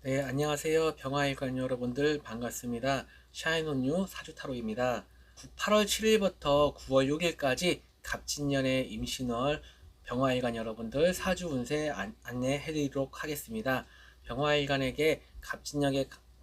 네, 안녕하세요. 병화일관 여러분들 반갑습니다. 샤인온유 사주타로입니다. 8월 7일부터 9월 6일까지 갑진년의 임신월 병화일관 여러분들 사주 운세 안내해 드리도록 하겠습니다. 병화일관에게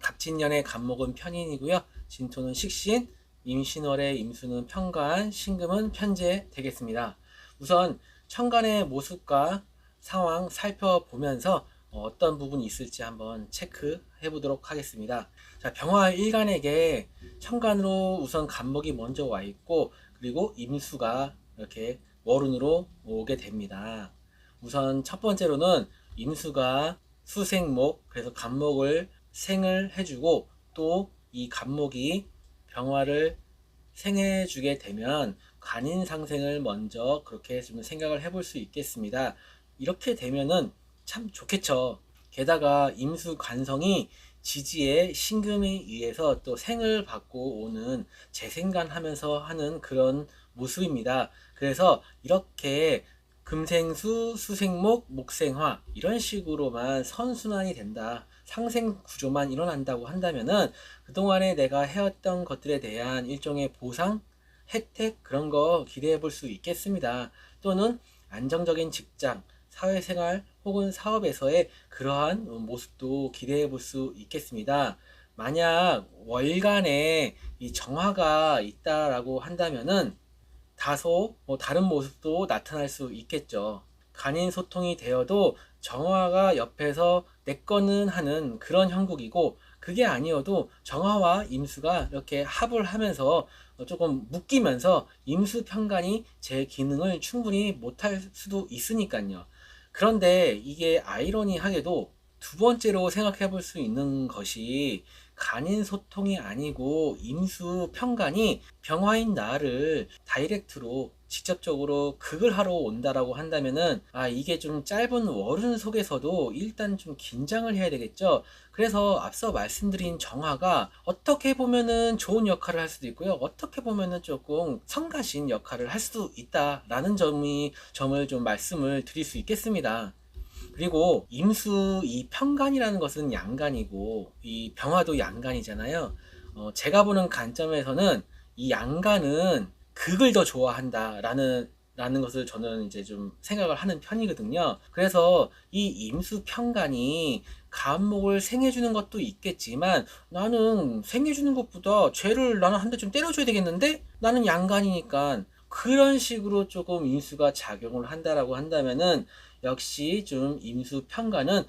갑진년의 간목은 편인이고요. 진토는 식신, 임신월의 임수는 편관, 신금은 편재 되겠습니다. 우선 천간의 모습과 상황 살펴보면서 어떤 부분이 있을지 한번 체크해 보도록 하겠습니다. 자, 병화 일간에게 천간으로 우선 간목이 먼저 와 있고, 그리고 임수가 이렇게 월운으로 오게 됩니다. 우선 첫 번째로는 임수가 수생목, 그래서 간목을 생을 해주고, 또 이 간목이 병화를 생해주게 되면 간인상생을 먼저 그렇게 좀 생각을 해볼 수 있겠습니다. 이렇게 되면은 참 좋겠죠. 게다가 임수관성이 지지의 신금에 의해서 또 생을 받고 오는 재생간하면서 하는 그런 모습입니다. 그래서 이렇게 금생수, 수생목, 목생화 이런 식으로만 선순환이 된다. 상생 구조만 일어난다고 한다면은 그동안에 내가 해왔던 것들에 대한 일종의 보상, 혜택 그런 거 기대해 볼 수 있겠습니다. 또는 안정적인 직장, 사회생활 혹은 사업에서의 그러한 모습도 기대해 볼 수 있겠습니다. 만약 월간에 이 정화가 있다라고 한다면은 다소 다른 모습도 나타날 수 있겠죠. 간인 소통이 되어도 정화가 옆에서 내 거는 하는 그런 형국이고, 그게 아니어도 정화와 임수가 이렇게 합을 하면서 조금 묶이면서 임수 편간이 제 기능을 충분히 못할 수도 있으니까요. 그런데 이게 아이러니하게도 두 번째로 생각해 볼 수 있는 것이, 간인 소통이 아니고 임수 편간이 병화인 나를 다이렉트로 직접적으로 극을 하러 온다라고 한다면은 이게 좀 짧은 월운 속에서도 일단 좀 긴장을 해야 되겠죠. 그래서 앞서 말씀드린 정화가 어떻게 보면은 좋은 역할을 할 수도 있고요, 어떻게 보면은 조금 성가신 역할을 할 수도 있다라는 점을 좀 말씀을 드릴 수 있겠습니다. 그리고 임수 이 편간이라는 것은 양간이고 이 병화도 양간이잖아요. 제가 보는 관점에서는 이 양간은 극을 더 좋아한다라는 것을 저는 이제 좀 생각을 하는 편이거든요. 그래서 이 임수 편간이 간목을 생해주는 것도 있겠지만, 나는 생해주는 것보다 죄를 나는 한 대 좀 때려줘야 되겠는데, 나는 양간이니까 그런 식으로 조금 임수가 작용을 한다라고 한다면은, 역시 좀 임수 평가는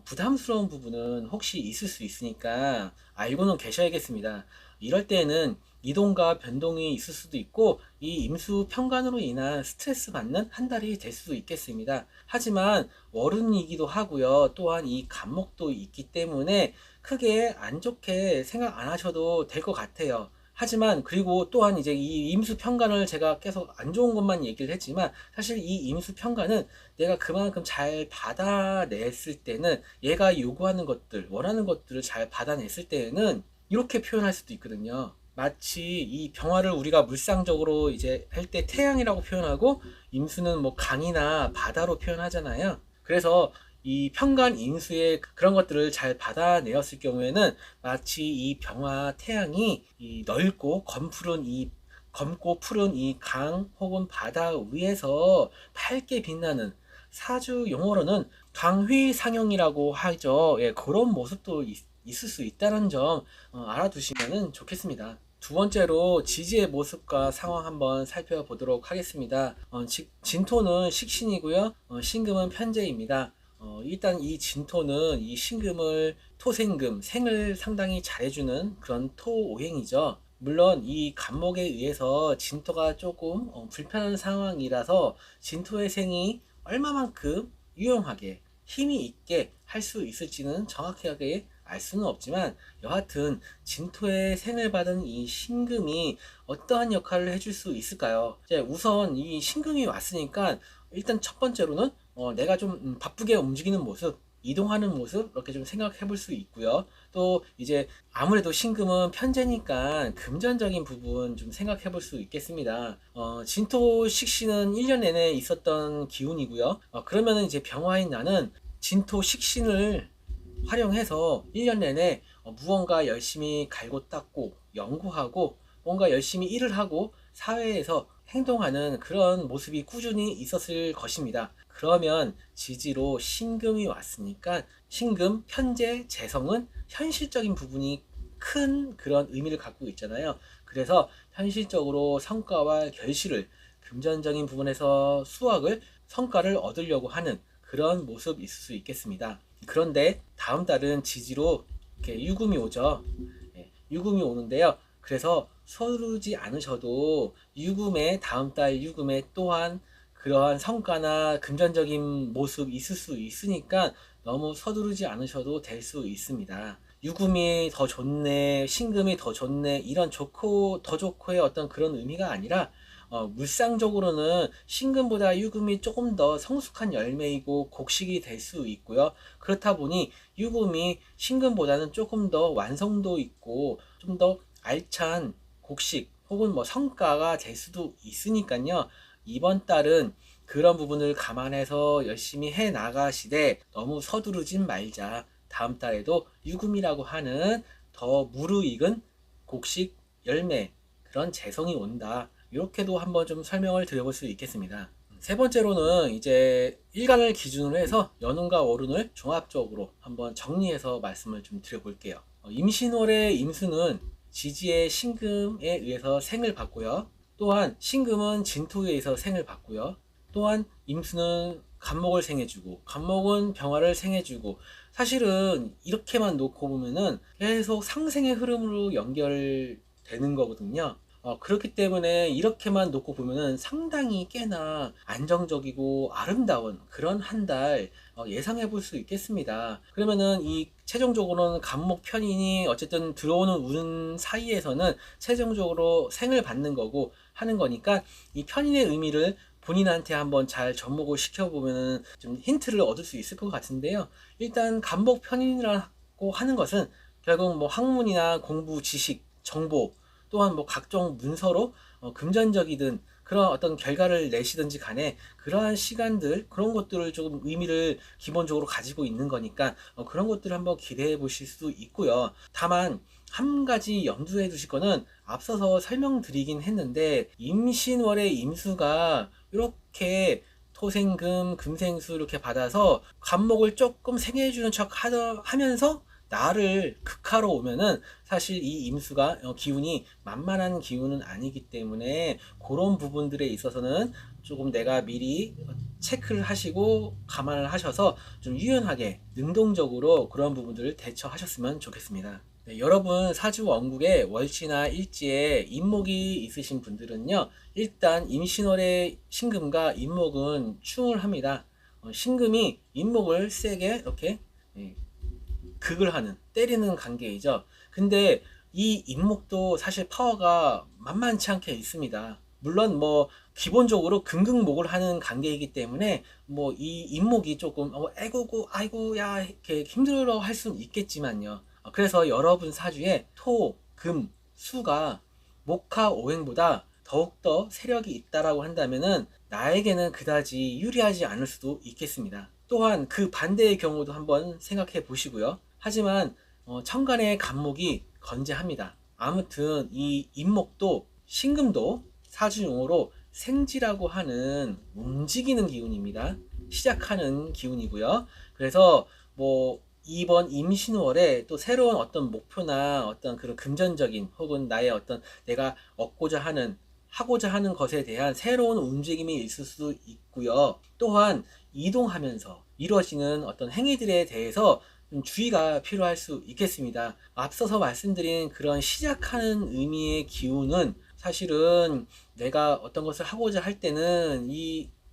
부담스러운 부분은 혹시 있을 수 있으니까 알고는 계셔야겠습니다. 이럴 때는 이동과 변동이 있을 수도 있고, 이 임수 평간으로 인한 스트레스 받는 한 달이 될 수도 있겠습니다. 하지만 월운이기도 하고요, 또한 이 간목도 있기 때문에 크게 안 좋게 생각 안 하셔도 될 것 같아요. 하지만 그리고 또한 이제 이 임수 평간을 제가 계속 안 좋은 것만 얘기를 했지만, 사실 이 임수 평간은 내가 그만큼 잘 받아냈을 때는, 얘가 요구하는 것들, 원하는 것들을 잘 받아냈을 때는 이렇게 표현할 수도 있거든요. 마치 이 병화를 우리가 물상적으로 이제 할 때 태양이라고 표현하고, 임수는 뭐 강이나 바다로 표현하잖아요. 그래서 이 편간 인수의 그런 것들을 잘 받아내었을 경우에는 마치 이 병화 태양이 이 넓고 검고 푸른 이 강 혹은 바다 위에서 밝게 빛나는, 사주 용어로는 강휘상영이라고 하죠. 예, 그런 모습도 있을 수 있다는 점 알아두시면 좋겠습니다. 두 번째로 지지의 모습과 상황 한번 살펴보도록 하겠습니다. 진토는 식신이고요. 신금은 편재입니다. 일단 이 진토는 이 신금을 토생금, 생을 상당히 잘해주는 그런 토오행이죠. 물론 이 간목에 의해서 진토가 조금 불편한 상황이라서 진토의 생이 얼마만큼 유용하게 힘이 있게 할 수 있을지는 정확하게 알 수는 없지만, 여하튼 진토의 생을 받은 이 신금이 어떠한 역할을 해줄 수 있을까요? 이제 우선 이 신금이 왔으니까 일단 첫 번째로는 내가 좀 바쁘게 움직이는 모습, 이동하는 모습 이렇게 좀 생각해 볼 수 있고요. 또 이제 아무래도 신금은 편재니까 금전적인 부분 좀 생각해 볼 수 있겠습니다. 진토 식신은 1년 내내 있었던 기운이고요. 그러면은 이제 병화인 나는 진토 식신을 활용해서 1년 내내 무언가 열심히 갈고 닦고 연구하고 뭔가 열심히 일을 하고 사회에서 행동하는 그런 모습이 꾸준히 있었을 것입니다. 그러면 지지로 신금이 왔으니까 신금, 편재, 재성은 현실적인 부분이 큰 그런 의미를 갖고 있잖아요. 그래서 현실적으로 성과와 결실을 금전적인 부분에서 수확을 성과를 얻으려고 하는 그런 모습이 있을 수 있겠습니다. 그런데 다음 달은 지지로 이렇게 유금이 오죠. 예, 유금이 오는데요. 그래서 서두르지 않으셔도 유금에 다음 달 유금에 또한 그러한 성과나 금전적인 모습이 있을 수 있으니까 너무 서두르지 않으셔도 될 수 있습니다. 유금이 더 좋네, 신금이 더 좋네, 이런 좋고 더 좋고의 어떤 그런 의미가 아니라 물상적으로는 신금보다 유금이 조금 더 성숙한 열매이고 곡식이 될 수 있고요. 그렇다 보니 유금이 신금보다는 조금 더 완성도 있고 좀 더 알찬 곡식 혹은 뭐 성과가 될 수도 있으니까요. 이번 달은 그런 부분을 감안해서 열심히 해 나가시되 너무 서두르진 말자. 다음 달에도 유금이라고 하는 더 무르익은 곡식 열매 그런 재성이 온다. 이렇게도 한번 좀 설명을 드려볼 수 있겠습니다. 세 번째로는 이제 일간을 기준으로 해서 연운과 월운을 종합적으로 한번 정리해서 말씀을 좀 드려볼게요. 임신월의 임수는 지지의 신금에 의해서 생을 받고요. 또한 신금은 진토에 의해서 생을 받고요. 또한 임수는 간목을 생해주고 간목은 병화를 생해주고 사실은 이렇게만 놓고 보면은 계속 상생의 흐름으로 연결되는 거거든요. 그렇기 때문에 이렇게만 놓고 보면은 상당히 꽤나 안정적이고 아름다운 그런 한 달 예상해 볼 수 있겠습니다. 그러면은 이 최종적으로는 간목 편인이 어쨌든 들어오는 운 사이에서는 최종적으로 생을 받는 거고 하는 거니까 이 편인의 의미를 본인한테 한번 잘 접목을 시켜보면은 좀 힌트를 얻을 수 있을 것 같은데요. 일단 간목 편인이라고 하는 것은 결국 뭐 학문이나 공부, 지식, 정보 또한 뭐 각종 문서로 금전적이든 그런 어떤 결과를 내시든지 간에 그러한 시간들 그런 것들을 조금 의미를 기본적으로 가지고 있는 거니까 그런 것들을 한번 기대해 보실 수 있고요. 다만 한 가지 염두해 두실 거는 앞서서 설명드리긴 했는데 임신월의 임수가 이렇게 토생금 금생수 이렇게 받아서 간목을 조금 생해주는 척 하면서 나를 극하러 오면은 사실 이 임수가 기운이 만만한 기운은 아니기 때문에 그런 부분들에 있어서는 조금 내가 미리 체크를 하시고 감안을 하셔서 좀 유연하게 능동적으로 그런 부분들을 대처하셨으면 좋겠습니다. 네, 여러분 사주 원국에 월지나 일지에 임목이 있으신 분들은요 일단 임신월의 신금과 임목은 충을 합니다. 신금이 임목을 세게 이렇게 극을 하는 때리는 관계이죠. 근데 이 임목도 사실 파워가 만만치 않게 있습니다. 물론 뭐 기본적으로 금극목을 하는 관계이기 때문에 뭐 이 임목이 조금 애고고 아이고야 이렇게 힘들어 할 수는 있겠지만요. 그래서 여러분 사주에 토, 금, 수가 목화 오행보다 더욱더 세력이 있다라고 한다면은 나에게는 그다지 유리하지 않을 수도 있겠습니다. 또한 그 반대의 경우도 한번 생각해 보시고요. 하지만 천간의 간목이 건재합니다. 아무튼 이 임목도 신금도 사주용어로 생지라고 하는 움직이는 기운입니다. 시작하는 기운이고요. 그래서 뭐 이번 임신월에 또 새로운 어떤 목표나 어떤 그런 금전적인 혹은 나의 어떤 내가 얻고자 하는 하고자 하는 것에 대한 새로운 움직임이 있을 수 있고요. 또한 이동하면서 이루어지는 어떤 행위들에 대해서 좀 주의가 필요할 수 있겠습니다. 앞서서 말씀드린 그런 시작하는 의미의 기운은 사실은 내가 어떤 것을 하고자 할 때는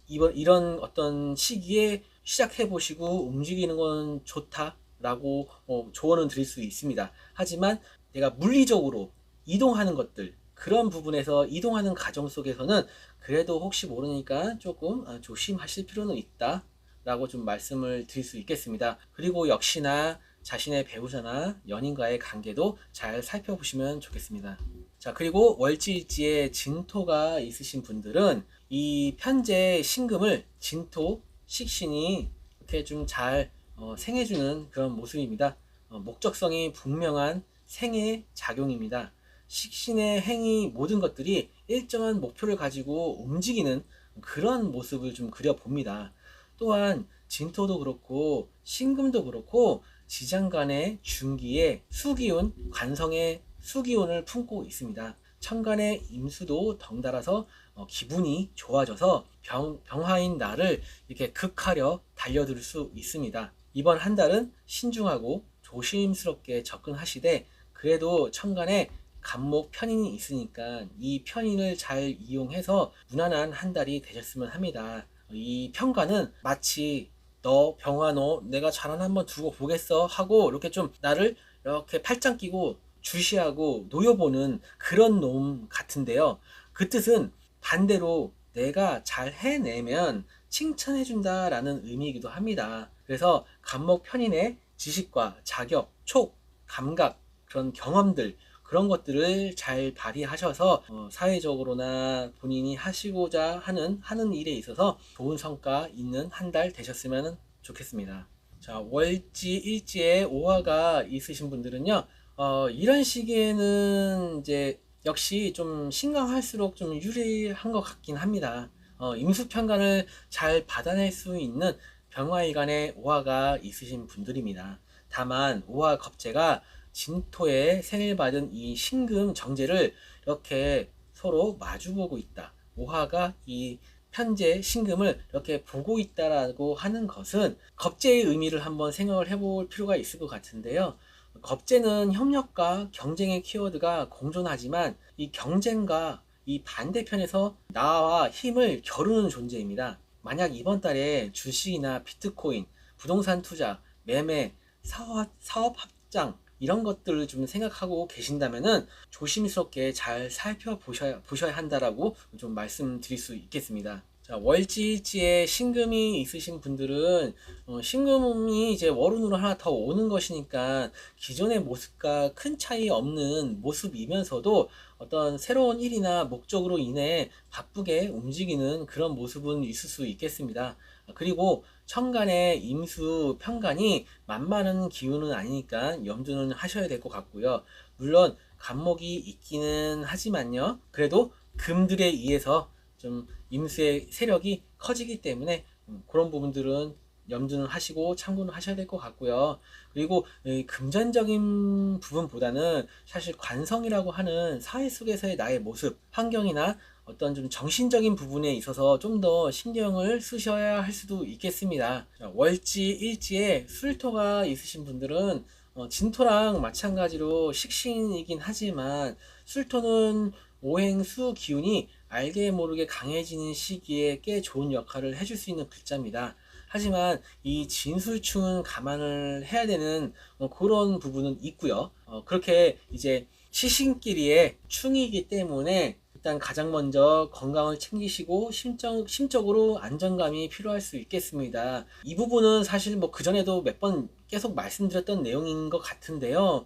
이런 어떤 시기에 시작해 보시고 움직이는 건 좋다라고 조언을 드릴 수 있습니다. 하지만 내가 물리적으로 이동하는 것들 그런 부분에서 이동하는 과정 속에서는 그래도 혹시 모르니까 조금 조심하실 필요는 있다 라고 좀 말씀을 드릴 수 있겠습니다. 그리고 역시나 자신의 배우자나 연인과의 관계도 잘 살펴보시면 좋겠습니다. 자, 그리고 월지일지에 진토가 있으신 분들은 이 편재 신금을 진토 식신이 이렇게 좀 잘 생해주는 그런 모습입니다. 목적성이 분명한 생의 작용입니다. 식신의 행위 모든 것들이 일정한 목표를 가지고 움직이는 그런 모습을 좀 그려봅니다. 또한 진토도 그렇고 신금도 그렇고 지장간의 중기에 수기운, 관성의 수기운을 품고 있습니다. 천간의 임수도 덩달아서 기분이 좋아져서 병화인 나를 이렇게 극하려 달려들 수 있습니다. 이번 한 달은 신중하고 조심스럽게 접근하시되 그래도 천간에 간목 편인이 있으니까 이 편인을 잘 이용해서 무난한 한 달이 되셨으면 합니다. 이 평가는 마치 너 병화 너 내가 잘한 한번 두고 보겠어 하고 이렇게 좀 나를 이렇게 팔짱 끼고 주시하고 놓여보는 그런 놈 같은데요. 그 뜻은 반대로 내가 잘 해내면 칭찬해준다라는 의미이기도 합니다. 그래서 간목 편인의 지식과 자격, 촉, 감각, 그런 경험들, 그런 것들을 잘 발휘하셔서 사회적으로나 본인이 하시고자 하는 일에 있어서 좋은 성과 있는 한 달 되셨으면 좋겠습니다. 자, 월지, 일지에 오화가 있으신 분들은요, 이런 시기에는 이제 역시 좀 신강할수록 좀 유리한 것 같긴 합니다. 임수평간을 잘 받아낼 수 있는 병화일간의 오화가 있으신 분들입니다. 다만 오화 겁재가 진토에 생을 받은 이 신금 정제를 이렇게 서로 마주보고 있다. 오화가 이 편재 신금을 이렇게 보고 있다라고 하는 것은 겁재의 의미를 한번 생각을 해볼 필요가 있을 것 같은데요. 겁재는 협력과 경쟁의 키워드가 공존하지만 이 경쟁과 이 반대편에서 나와 힘을 겨루는 존재입니다. 만약 이번 달에 주식이나 비트코인, 부동산 투자, 매매, 사업 확장 이런 것들을 좀 생각하고 계신다면은 조심스럽게 잘 살펴보셔야 한다라고 좀 말씀드릴 수 있겠습니다. 자, 월지일지에 신금이 있으신 분들은 신금이 이제 월운으로 하나 더 오는 것이니까 기존의 모습과 큰 차이 없는 모습이면서도 어떤 새로운 일이나 목적으로 인해 바쁘게 움직이는 그런 모습은 있을 수 있겠습니다. 그리고 천간의 임수 편간이 만만한 기운은 아니니까 염두는 하셔야 될 것 같고요. 물론 간목이 있기는 하지만요. 그래도 금들에 의해서 좀 임수의 세력이 커지기 때문에 그런 부분들은 염두는 하시고 참고는 하셔야 될 것 같고요. 그리고 금전적인 부분보다는 사실 관성이라고 하는 사회 속에서의 나의 모습, 환경이나 어떤 좀 정신적인 부분에 있어서 좀 더 신경을 쓰셔야 할 수도 있겠습니다. 월지, 일지에 술토가 있으신 분들은 진토랑 마찬가지로 식신이긴 하지만 술토는 오행수 기운이 알게 모르게 강해지는 시기에 꽤 좋은 역할을 해줄 수 있는 글자입니다. 하지만 이 진술충은 감안을 해야 되는 그런 부분은 있고요. 그렇게 이제 시신끼리의 충이기 때문에 일단 가장 먼저 건강을 챙기시고 심적으로 안정감이 필요할 수 있겠습니다. 이 부분은 사실 뭐 그전에도 몇 번 계속 말씀드렸던 내용인 것 같은데요.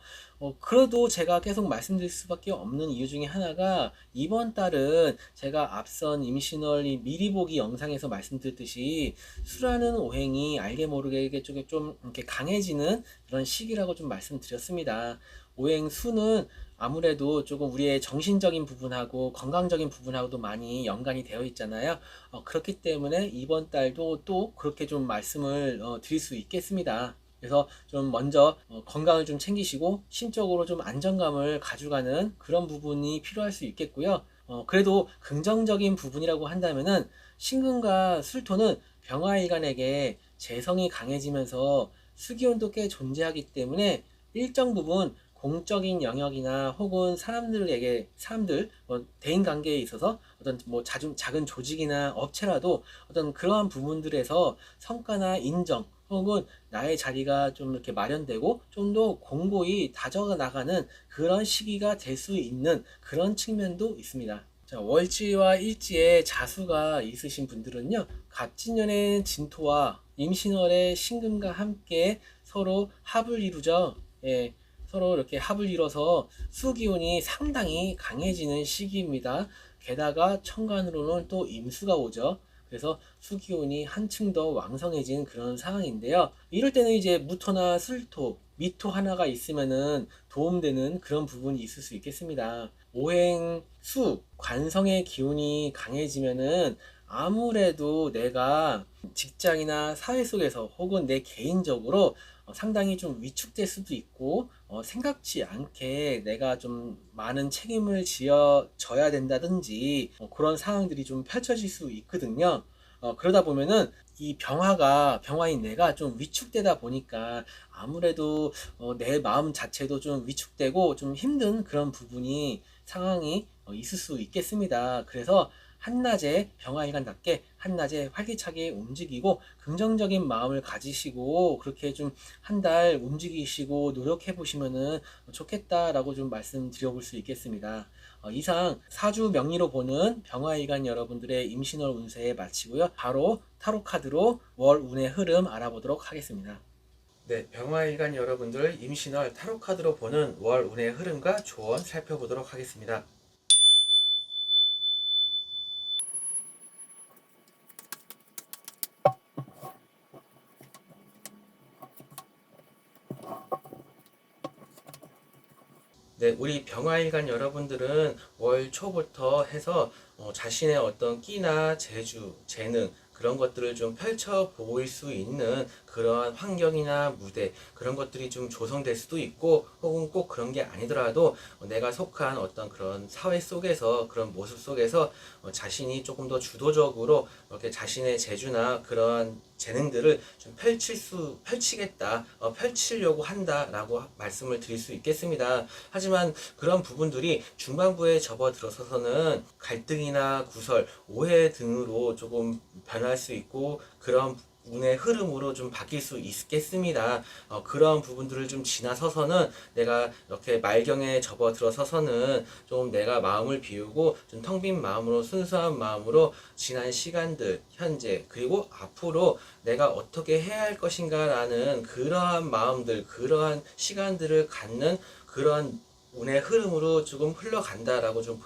그래도 제가 계속 말씀드릴 수밖에 없는 이유 중에 하나가 이번 달은 제가 앞선 임신월 미리 보기 영상에서 말씀드렸듯이 수라는 오행이 알게 모르게 쪽에 좀 이렇게 강해지는 그런 시기라고 좀 말씀드렸습니다. 오행 수는 아무래도 조금 우리의 정신적인 부분하고 건강적인 부분하고도 많이 연관이 되어 있잖아요. 그렇기 때문에 이번 달도 또 그렇게 좀 말씀을 드릴 수 있겠습니다. 그래서 좀 먼저 건강을 좀 챙기시고 심적으로 좀 안정감을 가져가는 그런 부분이 필요할 수 있겠고요. 그래도 긍정적인 부분이라고 한다면은 신금과 술토는 병화일간에게 재성이 강해지면서 수기운도 꽤 존재하기 때문에 일정 부분 공적인 영역이나 혹은 사람들 대인 관계에 있어서 어떤 뭐 작은 조직이나 업체라도 어떤 그러한 부분들에서 성과나 인정 혹은 나의 자리가 좀 이렇게 마련되고 좀 더 공고히 다져가 나가는 그런 시기가 될 수 있는 그런 측면도 있습니다. 자, 월지와 일지에 자수가 있으신 분들은요, 갑진년의 진토와 임신월의 신금과 함께 서로 합을 이루죠. 예, 서로 이렇게 합을 이뤄서 수기운이 상당히 강해지는 시기입니다. 게다가 천간으로는 또 임수가 오죠. 그래서 수기운이 한층 더 왕성해진 그런 상황인데요. 이럴 때는 이제 무토나 술토, 미토 하나가 있으면은 도움되는 그런 부분이 있을 수 있겠습니다. 오행, 수, 관성의 기운이 강해지면은 아무래도 내가 직장이나 사회 속에서 혹은 내 개인적으로 상당히 좀 위축될 수도 있고 생각지 않게 내가 좀 많은 책임을 져야 된다든지 그런 상황들이 좀 펼쳐질 수 있거든요. 그러다 보면은 이 병화인 내가 좀 위축되다 보니까 아무래도 내 마음 자체도 좀 위축되고 좀 힘든 그런 상황이 있을 수 있겠습니다. 그래서 한낮에 병화일관답게 한낮에 활기차게 움직이고 긍정적인 마음을 가지시고 그렇게 좀 한 달 움직이시고 노력해 보시면은 좋겠다라고 좀 말씀드려 볼 수 있겠습니다. 이상 사주 명리로 보는 병화일간 여러분들의 임신월 운세 마치고요. 바로 타로 카드로 월 운의 흐름 알아보도록 하겠습니다. 네, 병화일간 여러분들 임신월 타로 카드로 보는 월 운의 흐름과 조언 살펴보도록 하겠습니다. 네, 우리 병화일간 여러분들은 월 초부터 해서 자신의 어떤 끼나 재주, 재능 그런 것들을 좀 펼쳐 보일 수 있는 그러한 환경이나 무대 그런 것들이 좀 조성될 수도 있고 혹은 꼭 그런 게 아니더라도 내가 속한 어떤 그런 사회 속에서 그런 모습 속에서 자신이 조금 더 주도적으로 이렇게 자신의 재주나 그런 재능들을 좀 펼치겠다, 펼치려고 한다라고 말씀을 드릴 수 있겠습니다. 하지만 그런 부분들이 중반부에 접어들어서는 갈등이나 구설, 오해 등으로 조금 변할 수 있고 그런 운의 흐름으로 좀 바뀔 수 있겠습니다. 그런 부분들을 좀 지나서서는 내가 이렇게 말경에 접어들어서서는 좀 내가 마음을 비우고 좀 텅 빈 마음으로 순수한 마음으로 지난 시간들, 현재 그리고 앞으로 내가 어떻게 해야 할 것인가라는 그러한 마음들, 그러한 시간들을 갖는 그런 운의 흐름으로 조금 흘러간다라고 좀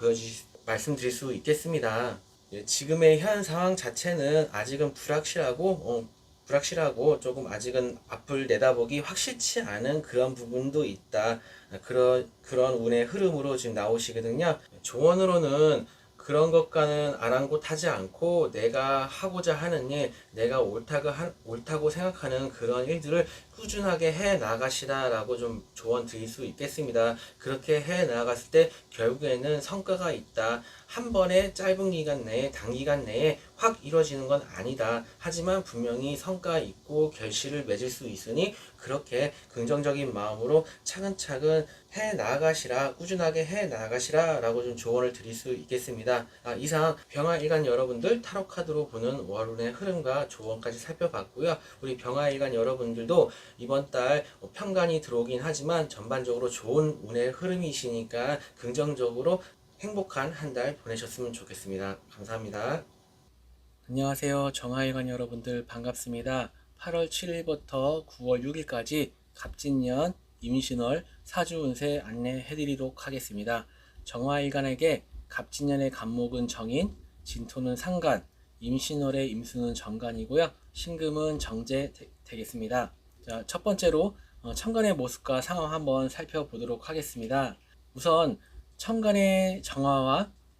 말씀드릴 수 있겠습니다. 예, 지금의 현 상황 자체는 아직은 불확실하고 조금 아직은 앞을 내다보기 확실치 않은 그런 부분도 있다. 그런 운의 흐름으로 지금 나오시거든요. 조언으로는 그런 것과는 아랑곳하지 않고 내가 하고자 하는 일, 내가 옳다고 생각하는 그런 일들을 꾸준하게 해 나가시라라고 좀 조언 드릴 수 있겠습니다. 그렇게 해 나갔을 때 결국에는 성과가 있다. 한 번에 짧은 기간 내에 단기간 내에 확 이루어지는 건 아니다. 하지만 분명히 성과 있고 결실을 맺을 수 있으니 그렇게 긍정적인 마음으로 차근차근 해 나가시라, 꾸준하게 해 나가시라 라고 좀 조언을 드릴 수 있겠습니다. 이상 병화일간 여러분들 타로카드로 보는 월운의 흐름과 조언까지 살펴봤고요. 우리 병화일간 여러분들도 이번 달 편관이 들어오긴 하지만 전반적으로 좋은 운의 흐름이시니까 긍정적으로 행복한 한 달 보내셨으면 좋겠습니다. 감사합니다. 안녕하세요. 정하일관 여러분들 반갑습니다. 8월 7일부터 9월 6일까지 갑진년 임신월 사주 운세 안내해드리도록 하겠습니다. 정화일간에게 갑진년의 간목은 정인, 진토는 상간, 임신월의 임수는 정간이고요. 신금은 정제 되겠습니다. 자, 첫 번째로 천간의 모습과 상황 한번 살펴보도록 하겠습니다. 우선 천간의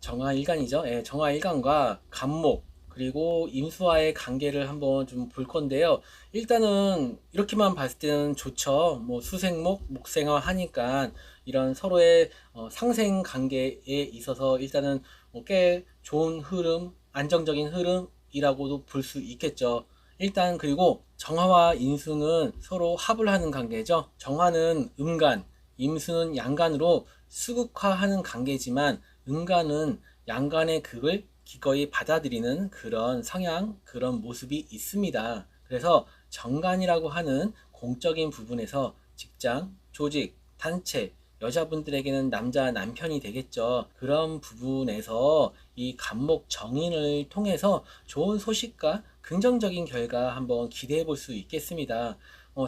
정화일간이죠. 예, 정화일간과 간목 그리고 임수와의 관계를 한번 좀 볼 건데요. 일단은 이렇게만 봤을 때는 좋죠. 뭐 수생목, 목생화 하니까 이런 서로의 상생 관계에 있어서 일단은 꽤 좋은 흐름, 안정적인 흐름이라고도 볼 수 있겠죠. 일단 그리고 정화와 인수는 서로 합을 하는 관계죠. 정화는 음간, 임수는 양간으로 수극화하는 관계지만 음간은 양간의 극을 기꺼이 받아들이는 그런 성향, 그런 모습이 있습니다. 그래서 정관이라고 하는 공적인 부분에서 직장, 조직, 단체, 여자분들에게는 남편이 되겠죠. 그런 부분에서 이 간목 정인을 통해서 좋은 소식과 긍정적인 결과 한번 기대해 볼 수 있겠습니다.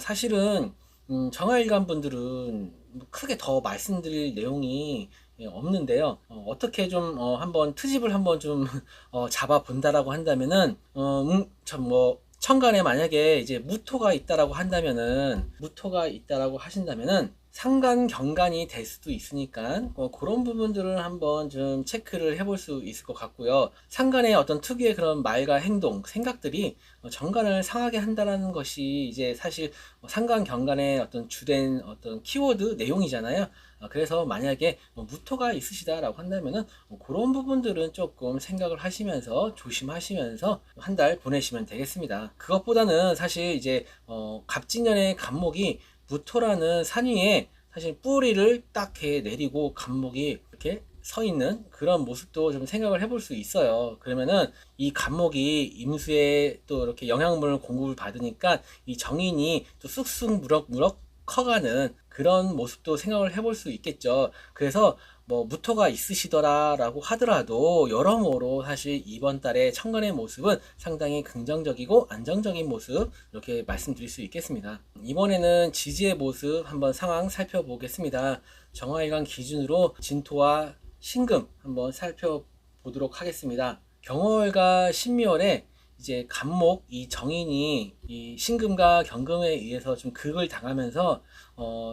사실은 정화일관 분들은 크게 더 말씀드릴 내용이 없는데요. 어떻게 좀 한번 트집을 한번 좀 잡아 본다라고 한다면은 천간에 만약에 이제 무토가 있다라고 하신다면은 상간 경간이 될 수도 있으니까 그런 부분들을 한번 좀 체크를 해볼 수 있을 것 같고요. 상간의 어떤 특유의 그런 말과 행동, 생각들이 정간을 상하게 한다라는 것이 이제 사실 상간 경간의 어떤 주된 어떤 키워드 내용이잖아요. 그래서 만약에 무토가 있으시다라고 한다면은 그런 부분들은 조금 생각을 하시면서 조심하시면서 한 달 보내시면 되겠습니다. 그것보다는 사실 이제 갑진년의 간목이 무토라는 산 위에 사실 뿌리를 딱 내리고 간목이 이렇게 서 있는 그런 모습도 좀 생각을 해볼 수 있어요. 그러면은 이 간목이 임수에 또 이렇게 영양분을 공급을 받으니까 이 정인이 또 쑥쑥 무럭무럭 커가는 그런 모습도 생각을 해볼 수 있겠죠. 그래서 무토가 있으시더라라고 하더라도 여러모로 사실 이번 달에 천간의 모습은 상당히 긍정적이고 안정적인 모습 이렇게 말씀드릴 수 있겠습니다. 이번에는 지지의 모습 한번 상황 살펴보겠습니다. 정화일간 기준으로 진토와 신금 한번 살펴보도록 하겠습니다. 경월과 신묘월에 이제 간목 이 정인이 이 신금과 경금에 의해서 좀 극을 당하면서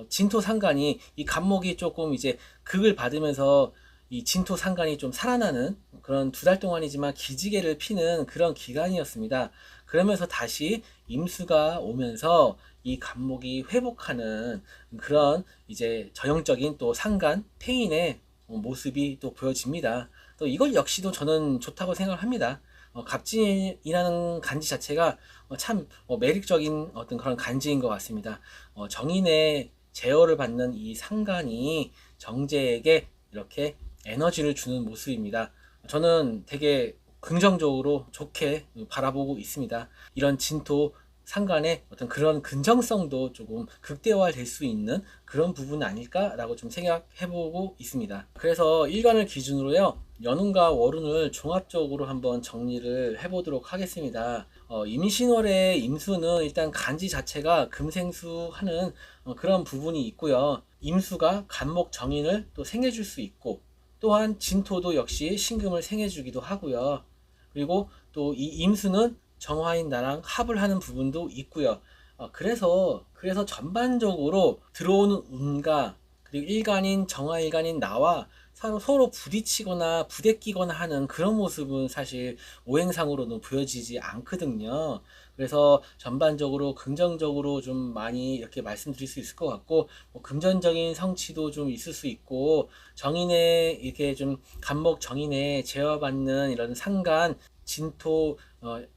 진토 상간이 이 간목이 조금 이제 극을 받으면서 이 진토 상간이 좀 살아나는 그런 두 달 동안이지만 기지개를 피는 그런 기간이었습니다. 그러면서 다시 임수가 오면서 이 간목이 회복하는 그런 이제 전형적인 또 상간 폐인의 모습이 또 보여집니다. 또 이걸 역시도 저는 좋다고 생각을 합니다. 갑진이라는 간지 자체가 참 매력적인 어떤 그런 간지인 것 같습니다. 정인의 제어를 받는 이 상간이 정제에게 이렇게 에너지를 주는 모습입니다. 저는 되게 긍정적으로 좋게 바라보고 있습니다. 이런 진토 상간의 어떤 그런 긍정성도 조금 극대화될 수 있는 그런 부분 아닐까라고 좀 생각해보고 있습니다. 그래서 일간을 기준으로요, 연운과 월운을 종합적으로 한번 정리를 해보도록 하겠습니다. 임신월의 임수는 일단 간지 자체가 금생수 하는 그런 부분이 있고요. 임수가 간목 정인을 또 생해줄 수 있고, 또한 진토도 역시 신금을 생해주기도 하고요. 그리고 또 이 임수는 정화인 나랑 합을 하는 부분도 있고요. 그래서 전반적으로 들어오는 운과 그리고 일간인 정화일간인 나와 서로 부딪히거나 부대끼거나 하는 그런 모습은 사실 오행상으로는 보여지지 않거든요. 그래서 전반적으로 긍정적으로 좀 많이 이렇게 말씀드릴 수 있을 것 같고, 금전적인 성취도 좀 있을 수 있고, 정인의 이렇게 좀 간목 정인에 제어받는 이런 상간 진토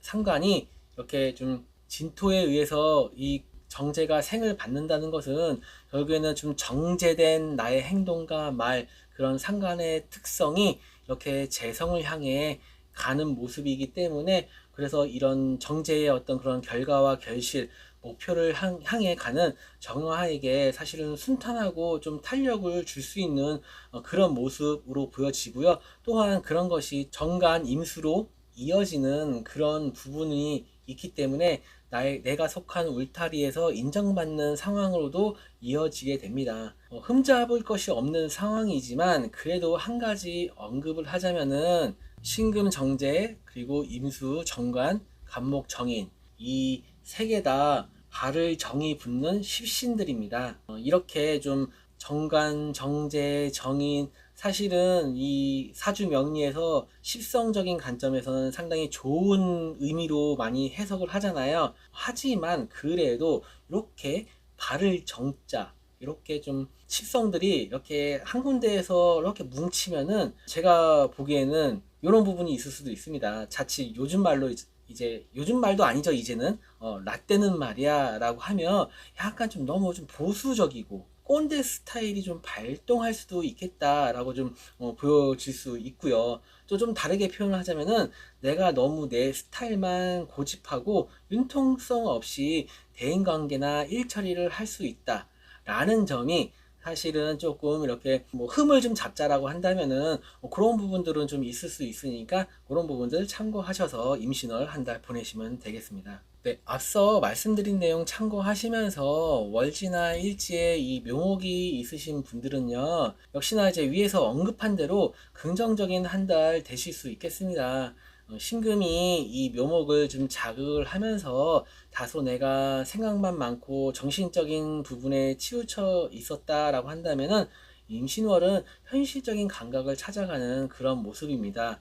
상관이 이렇게 좀 진토에 의해서 이 정제가 생을 받는다는 것은 결국에는 좀 정제된 나의 행동과 말 그런 상관의 특성이 이렇게 재성을 향해 가는 모습이기 때문에, 그래서 이런 정제의 어떤 그런 결과와 결실 목표를 향해 가는 정화에게 사실은 순탄하고 좀 탄력을 줄 수 있는 그런 모습으로 보여지고요. 또한 그런 것이 정간 임수로 이어지는 그런 부분이 있기 때문에 내가 속한 울타리에서 인정받는 상황으로도 이어지게 됩니다. 흠잡을 것이 없는 상황이지만 그래도 한 가지 언급을 하자면은 신금 정제 그리고 임수 정관 간목 정인 이 세 개 다 발을 정이 붙는 십신들입니다. 이렇게 좀 정관 정제 정인 사실은 이 사주 명리에서 십성적인 관점에서는 상당히 좋은 의미로 많이 해석을 하잖아요. 하지만 그래도 이렇게 발을 정자 이렇게 좀 십성들이 이렇게 한 군데에서 이렇게 뭉치면은 제가 보기에는 이런 부분이 있을 수도 있습니다. 자칫 요즘 말로 이제 요즘 말도 아니죠. 이제는 라떼는 말이야 라고 하면 약간 좀 너무 좀 보수적이고 꼰대 스타일이 좀 발동할 수도 있겠다라고 좀 보여질 수 있고요. 또 좀 다르게 표현을 하자면은 내가 너무 내 스타일만 고집하고 융통성 없이 대인관계나 일처리를 할 수 있다라는 점이 사실은 조금 이렇게 흠을 좀 잡자라고 한다면은 그런 부분들은 좀 있을 수 있으니까 그런 부분들 참고하셔서 임신월 한 달 보내시면 되겠습니다. 네, 앞서 말씀드린 내용 참고하시면서 월지나 일지에 이 묘목이 있으신 분들은요, 역시나 이제 위에서 언급한 대로 긍정적인 한 달 되실 수 있겠습니다. 신금이 이 묘목을 좀 자극을 하면서 다소 내가 생각만 많고 정신적인 부분에 치우쳐 있었다라고 한다면은 임신월은 현실적인 감각을 찾아가는 그런 모습입니다.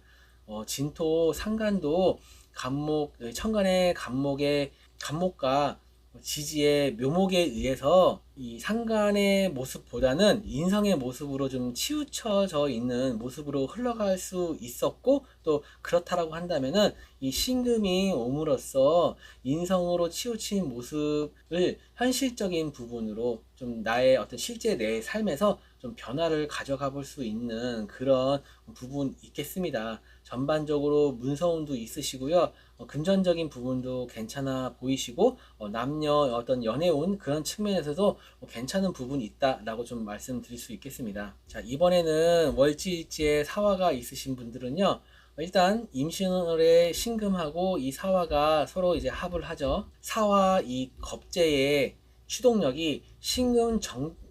진토, 상간도 간목, 천간의 간목과 지지의 묘목에 의해서 이 상간의 모습보다는 인성의 모습으로 좀 치우쳐져 있는 모습으로 흘러갈 수 있었고, 또 그렇다라고 한다면은 이 신금이 옴으로써 인성으로 치우친 모습을 현실적인 부분으로 좀 나의 어떤 실제 내 삶에서 좀 변화를 가져가 볼 수 있는 그런 부분 있겠습니다. 전반적으로 문서운도 있으시고요. 금전적인 부분도 괜찮아 보이시고, 남녀 어떤 연애운 그런 측면에서도 괜찮은 부분이 있다라고 좀 말씀드릴 수 있겠습니다. 자, 이번에는 월지일지에 사화가 있으신 분들은요. 일단 임신월에 신금하고 이 사화가 서로 이제 합을 하죠. 사화 이 겁재의 추동력이 신금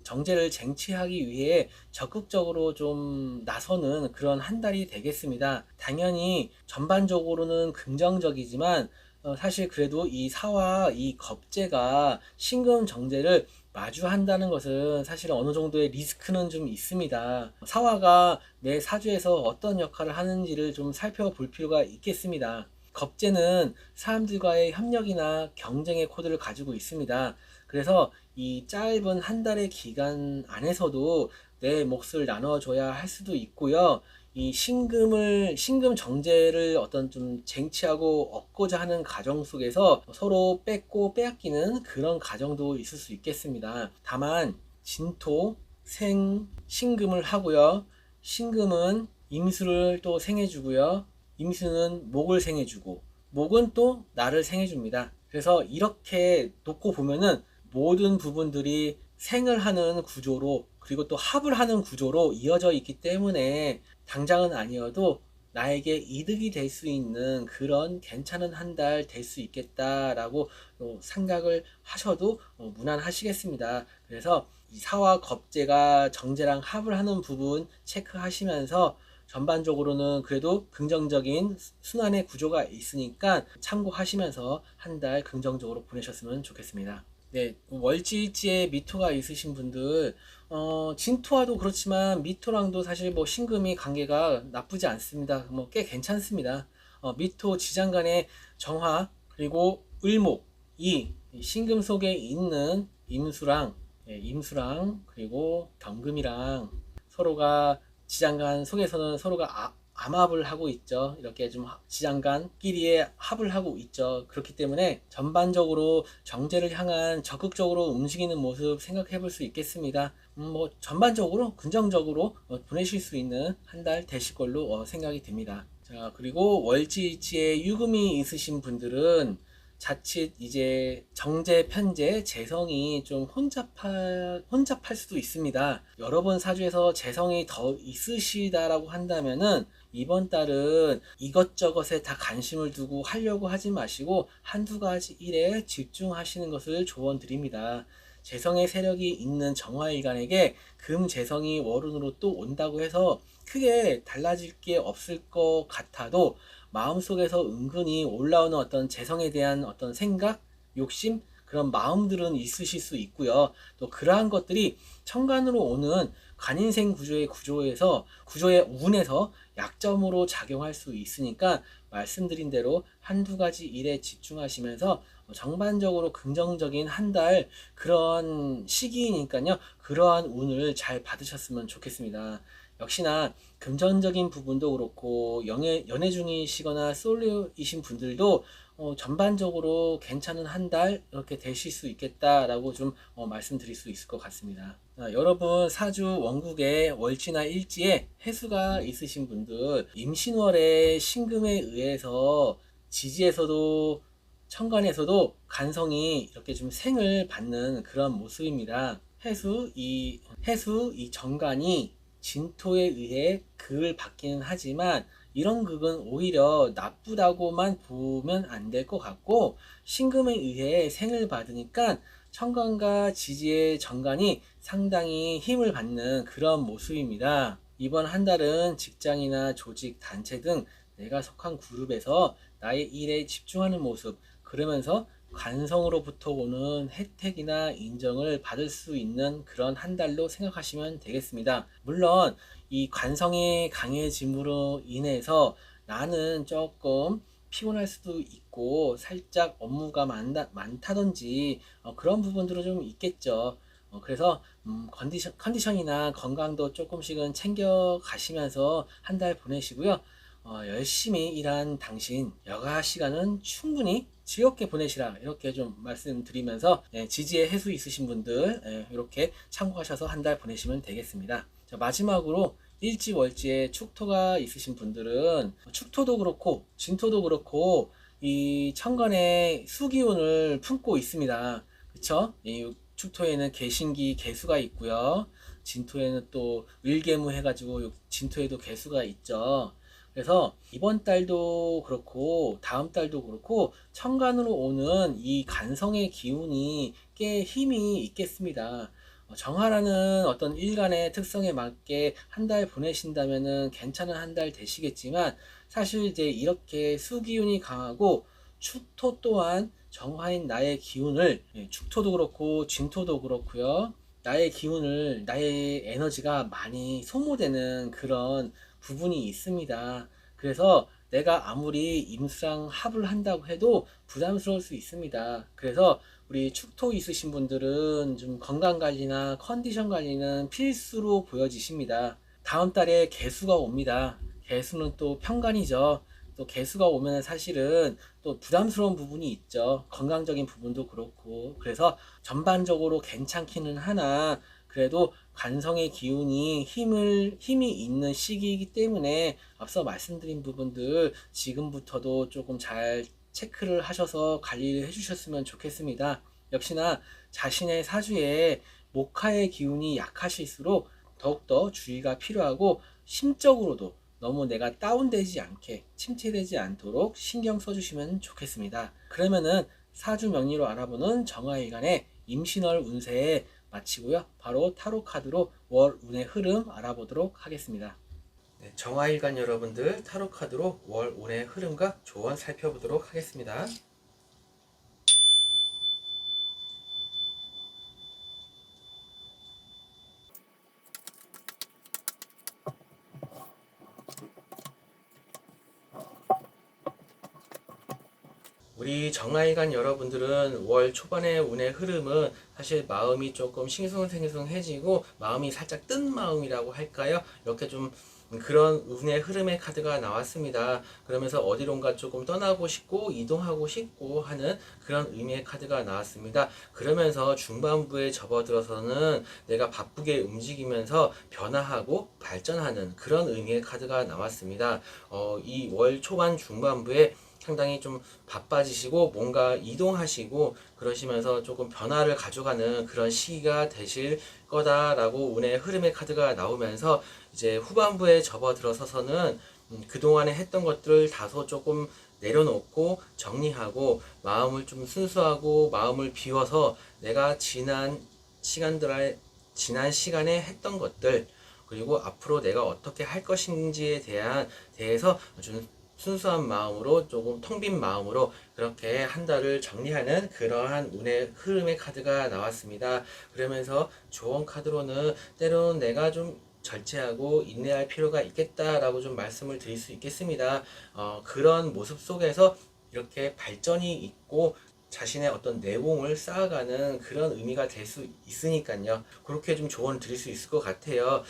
정제를 쟁취하기 위해 적극적으로 좀 나서는 그런 한 달이 되겠습니다. 당연히 전반적으로는 긍정적이지만 사실 그래도 이 사화 이 겁재가 신금 정제를 마주한다는 것은 사실 어느 정도의 리스크는 좀 있습니다. 사화가 내 사주에서 어떤 역할을 하는지를 좀 살펴볼 필요가 있겠습니다. 겁재는 사람들과의 협력이나 경쟁의 코드를 가지고 있습니다. 그래서 이 짧은 한 달의 기간 안에서도 내 몫을 나눠줘야 할 수도 있고요. 이 신금 정제를 어떤 좀 쟁취하고 얻고자 하는 과정 속에서 서로 뺏고 빼앗기는 그런 과정도 있을 수 있겠습니다. 다만 진토, 신금을 하고요. 신금은 임수를 또 생해주고요. 임수는 목을 생해주고, 목은 또 나를 생해줍니다. 그래서 이렇게 놓고 보면은 모든 부분들이 생을 하는 구조로, 그리고 또 합을 하는 구조로 이어져 있기 때문에 당장은 아니어도 나에게 이득이 될 수 있는 그런 괜찮은 한 달 될 수 있겠다라고 생각을 하셔도 무난하시겠습니다. 그래서 이 사와 겁재가 정제랑 합을 하는 부분 체크하시면서 전반적으로는 그래도 긍정적인 순환의 구조가 있으니까 참고하시면서 한 달 긍정적으로 보내셨으면 좋겠습니다. 네, 월지일지에 미토가 있으신 분들, 진토와도 그렇지만 미토랑도 사실 뭐 신금이 관계가 나쁘지 않습니다. 뭐 꽤 괜찮습니다. 미토 지장 간의 정화, 그리고 을목, 이 신금 속에 있는 임수랑, 그리고 경금이랑 서로가 지장간 속에서는 서로가 암합을 하고 있죠. 이렇게 좀 지장간끼리의 합을 하고 있죠. 그렇기 때문에 전반적으로 정제를 향한 적극적으로 움직이는 모습 생각해 볼 수 있겠습니다. 뭐 전반적으로 긍정적으로 보내실 수 있는 한 달 되실 걸로 생각이 듭니다. 자, 그리고 월지일지에 유금이 있으신 분들은 자칫 이제 정제, 편제, 재성이 좀 혼잡할 수도 있습니다. 여러 번 사주에서 재성이 더 있으시다라고 한다면은 이번 달은 이것저것에 다 관심을 두고 하려고 하지 마시고 한두 가지 일에 집중하시는 것을 조언드립니다. 재성의 세력이 있는 정화일간에게 금재성이 월운으로 또 온다고 해서 크게 달라질 게 없을 것 같아도 마음속에서 은근히 올라오는 어떤 재성에 대한 어떤 생각, 욕심, 그런 마음들은 있으실 수 있고요. 또 그러한 것들이 천간으로 오는 간인생 구조의 운에서 약점으로 작용할 수 있으니까 말씀드린 대로 한두 가지 일에 집중하시면서 전반적으로 긍정적인 한 달 그런 시기이니까요. 그러한 운을 잘 받으셨으면 좋겠습니다. 역시나 금전적인 부분도 그렇고 연애 중이시거나 솔로이신 분들도 전반적으로 괜찮은 한 달 이렇게 되실 수 있겠다라고 좀 말씀드릴 수 있을 것 같습니다. 여러분 사주 원국에 월지나 일지에 해수가 있으신 분들 임신월의 신금에 의해서 지지에서도 천간에서도 간성이 이렇게 좀 생을 받는 그런 모습입니다. 해수 이 정간이 진토에 의해 극을 받기는 하지만 이런 극은 오히려 나쁘다고만 보면 안 될 것 같고, 신금에 의해 생을 받으니까 천간과 지지의 정간이 상당히 힘을 받는 그런 모습입니다. 이번 한 달은 직장이나 조직, 단체 등 내가 속한 그룹에서 나의 일에 집중하는 모습, 그러면서 관성으로부터 오는 혜택이나 인정을 받을 수 있는 그런 한 달로 생각하시면 되겠습니다. 물론 이 관성이 강해짐으로 인해서 나는 조금 피곤할 수도 있고 살짝 업무가 많다든지 그런 부분들은 좀 있겠죠. 그래서 컨디션이나 건강도 조금씩은 챙겨 가시면서 한 달 보내시고요. 열심히 일한 당신 여가 시간은 충분히 즐겁게 보내시라, 이렇게 좀 말씀드리면서 지지의 해수 있으신 분들 이렇게 참고하셔서 한 달 보내시면 되겠습니다. 자, 마지막으로 일지월지에 축토가 있으신 분들은 축토도 그렇고 진토도 그렇고 이 천간에 수기운을 품고 있습니다. 그쵸? 이 축토에는 개신기 개수가 있고요. 진토에는 또 을개무 해가지고 진토에도 개수가 있죠. 그래서 이번 달도 그렇고 다음 달도 그렇고 천간으로 오는 이 간성의 기운이 꽤 힘이 있겠습니다. 정하라는 어떤 일간의 특성에 맞게 한 달 보내신다면은 괜찮은 한 달 되시겠지만, 사실 이제 이렇게 수기운이 강하고 축토 또한 정화인 나의 기운을, 축토도 그렇고 진토도 그렇고요, 나의 기운을, 나의 에너지가 많이 소모되는 그런 부분이 있습니다. 그래서 내가 아무리 임수랑 합을 한다고 해도 부담스러울 수 있습니다. 그래서 우리 축토 있으신 분들은 좀 건강 관리나 컨디션 관리는 필수로 보여지십니다. 다음 달에 개수가 옵니다. 개수는 또 편간이죠. 또 개수가 오면 사실은 또 부담스러운 부분이 있죠. 건강적인 부분도 그렇고. 그래서 전반적으로 괜찮기는 하나, 그래도 간성의 기운이 힘이 있는 시기이기 때문에 앞서 말씀드린 부분들 지금부터도 조금 잘 체크를 하셔서 관리를 해주셨으면 좋겠습니다. 역시나 자신의 사주에 목화의 기운이 약하실수록 더욱더 주의가 필요하고, 심적으로도 너무 내가 다운되지 않게, 침체되지 않도록 신경 써주시면 좋겠습니다. 그러면은 사주 명리로 알아보는 정화일간의 임신월 운세 마치고요. 바로 타로 카드로 월 운의 흐름 알아보도록 하겠습니다. 네, 정화일간 여러분들 타로 카드로 월 운의 흐름과 조언 살펴보도록 하겠습니다. 우리 정아일간 여러분들은 월 초반의 운의 흐름은 사실 마음이 조금 싱숭생숭해지고 마음이 살짝 뜬 마음이라고 할까요? 이렇게 좀 그런 운의 흐름의 카드가 나왔습니다. 그러면서 어디론가 조금 떠나고 싶고 이동하고 싶고 하는 그런 의미의 카드가 나왔습니다. 그러면서 중반부에 접어들어서는 내가 바쁘게 움직이면서 변화하고 발전하는 그런 의미의 카드가 나왔습니다. 이 월 초반 중반부에 상당히 좀 바빠지시고 뭔가 이동하시고 그러시면서 조금 변화를 가져가는 그런 시기가 되실 거다라고 운의 흐름의 카드가 나오면서, 이제 후반부에 접어들어서서는 그동안에 했던 것들을 다소 조금 내려놓고 정리하고 마음을 좀 순수하고 마음을 비워서 내가 지난 시간에 했던 것들, 그리고 앞으로 내가 어떻게 할 것인지에 대해서 좀 순수한 마음으로, 조금 텅 빈 마음으로 그렇게 한 달을 정리하는 그러한 운의 흐름의 카드가 나왔습니다. 그러면서 조언 카드로는 때로는 내가 좀 절제하고 인내할 필요가 있겠다라고 좀 말씀을 드릴 수 있겠습니다. 그런 모습 속에서 이렇게 발전이 있고 자신의 어떤 내공을 쌓아가는 그런 의미가 될 수 있으니까요. 그렇게 좀 조언을 드릴 수 있을 것 같아요.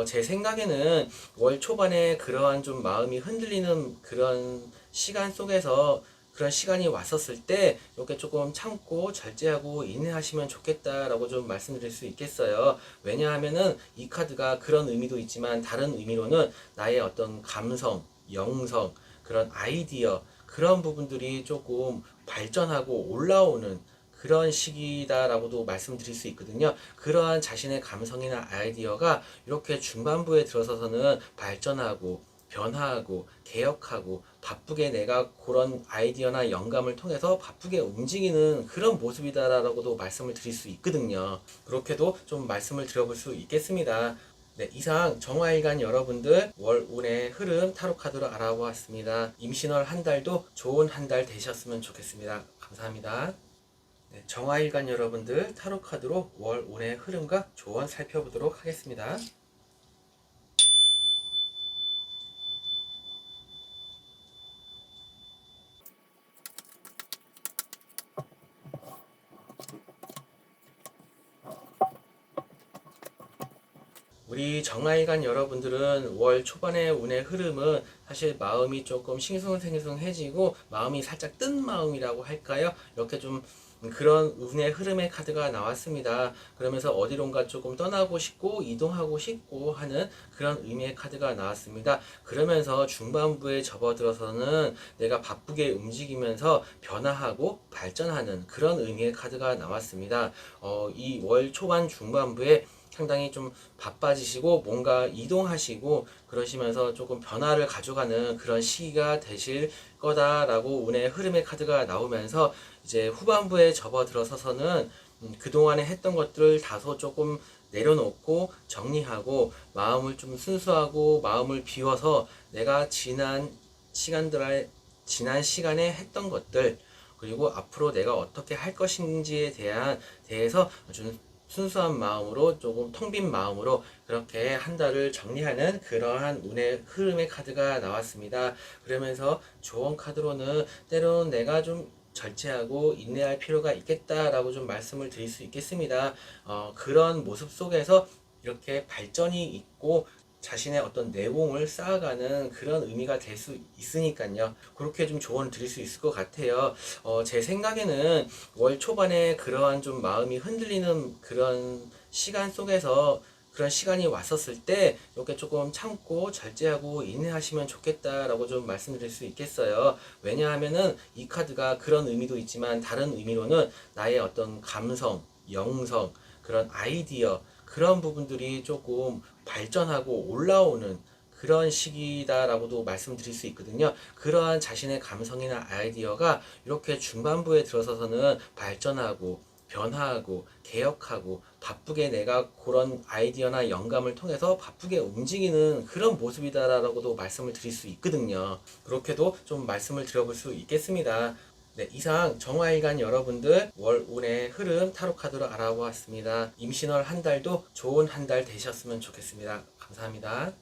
제 생각에는 월 초반에 그러한 좀 마음이 흔들리는 그런 시간 속에서, 그런 시간이 왔었을 때 이렇게 조금 참고 절제하고 인내하시면 좋겠다라고 좀 말씀드릴 수 있겠어요. 왜냐하면은 이 카드가 그런 의미도 있지만 다른 의미로는 나의 어떤 감성, 영성, 그런 아이디어, 그런 부분들이 조금 발전하고 올라오는 그런 시기다라고도 말씀드릴 수 있거든요. 그러한 자신의 감성이나 아이디어가 이렇게 중반부에 들어서서는 발전하고 변화하고 개혁하고 바쁘게 내가 그런 아이디어나 영감을 통해서 바쁘게 움직이는 그런 모습이다라고도 말씀을 드릴 수 있거든요. 그렇게도 좀 말씀을 드려볼 수 있겠습니다. 네, 이상 정화일간 여러분들 월 운의 흐름 타로 카드로 알아보았습니다. 임신월 한 달도 좋은 한 달 되셨으면 좋겠습니다. 감사합니다. 네, 정화일간 여러분들 타로 카드로 월 운의 흐름과 조언 살펴보도록 하겠습니다. 우리 정아일간 여러분들은 월 초반의 운의 흐름은 사실 마음이 조금 싱숭생숭해지고 마음이 살짝 뜬 마음이라고 할까요? 이렇게 좀 그런 운의 흐름의 카드가 나왔습니다. 그러면서 어디론가 조금 떠나고 싶고 이동하고 싶고 하는 그런 의미의 카드가 나왔습니다. 그러면서 중반부에 접어들어서는 내가 바쁘게 움직이면서 변화하고 발전하는 그런 의미의 카드가 나왔습니다. 이 월 초반 중반부에 상당히 좀 바빠지시고 뭔가 이동하시고 그러시면서 조금 변화를 가져가는 그런 시기가 되실 거다라고 운의 흐름의 카드가 나오면서 이제 후반부에 접어들어서서는 그동안에 했던 것들을 다소 조금 내려놓고 정리하고 마음을 좀 순수하고 마음을 비워서 내가 지난 시간에 했던 것들 그리고 앞으로 내가 어떻게 할 것인지에 대해서 좀 순수한 마음으로 조금 텅 빈 마음으로 그렇게 한 달을 정리하는 그러한 운의 흐름의 카드가 나왔습니다. 그러면서 조언 카드로는 때로는 내가 좀 절제하고 인내할 필요가 있겠다라고 좀 말씀을 드릴 수 있겠습니다. 그런 모습 속에서 이렇게 발전이 있고 자신의 어떤 내공을 쌓아가는 그런 의미가 될 수 있으니까요. 그렇게 좀 조언을 드릴 수 있을 것 같아요. 제 생각에는 월 초반에 그러한 좀 마음이 흔들리는 그런 시간 속에서 그런 시간이 왔었을 때 이렇게 조금 참고 절제하고 인내하시면 좋겠다라고 좀 말씀드릴 수 있겠어요. 왜냐하면은 이 카드가 그런 의미도 있지만 다른 의미로는 나의 어떤 감성, 영성, 그런 아이디어 그런 부분들이 조금 발전하고 올라오는 그런 시기다라고도 말씀드릴 수 있거든요. 그러한 자신의 감성이나 아이디어가 이렇게 중반부에 들어서서는 발전하고 변화하고 개혁하고 바쁘게 내가 그런 아이디어나 영감을 통해서 바쁘게 움직이는 그런 모습이다라고도 말씀을 드릴 수 있거든요. 그렇게도 좀 말씀을 드려볼 수 있겠습니다. 네, 이상 정화일간 여러분들 월 운의 흐름 타로 카드로 알아보았습니다. 임신월 한 달도 좋은 한 달 되셨으면 좋겠습니다. 감사합니다.